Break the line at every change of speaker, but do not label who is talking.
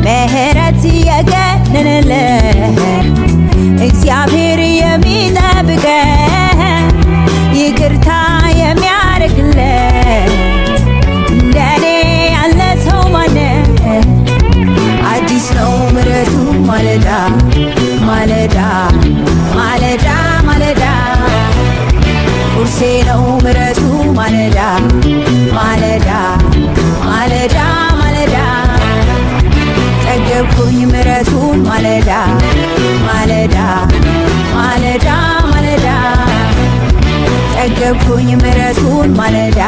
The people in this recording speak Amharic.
ምህረት የገነነለት እግዚአብሔር የሚጠብቀን ይቅርታ የሚያደርግለት እንደኔ ያለ ሰው ማነው? አዲስ ነው ምሕረቱ ማለዳ ማለዳ ማለዳ ማለዳ ቁርሴ ነው ምሕረቱ ማለዳ ማለዳ ማለዳ ማለዳ ጠገብኩኝ ምሕረቱን ማለዳ ማለዳ ማለዳ ማለዳ ጠገብኩኝ ምሕረቱን ማለዳ